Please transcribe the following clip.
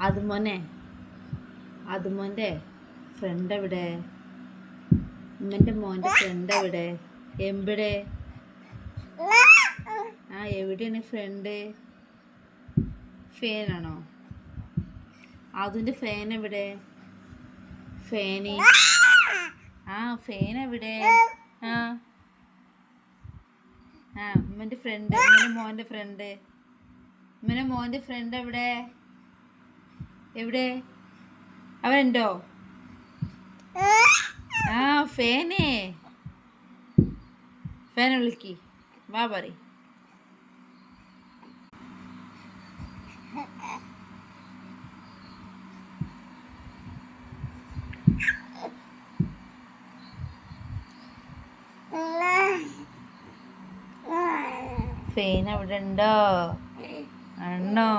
അതുമോനെ അതുമോൻ്റെ front എവിടെ? ഉമ്മൻ്റെ മോൻ്റെ front എവിടെ? എവിടെ? എവിടെയാണ് ഫ്രണ്ട്? ഫാനാണോ? അതിൻ്റെ ഫാൻ എവിടെ? ഫാന് ഫാൻ എവിടെ? ഉമ്മൻ്റെ ഫ്രണ്ട്, ഉമ്മൻ്റെ മോൻ്റെ ഫ്രണ്ട് എവിടെ? എവിടെ? അവനുണ്ടോ? ഫാനേ ഫാൻ വിളിക്ക്, വാ പറ. ഫാൻ അവിടെ ഉണ്ടോ? ആണോ?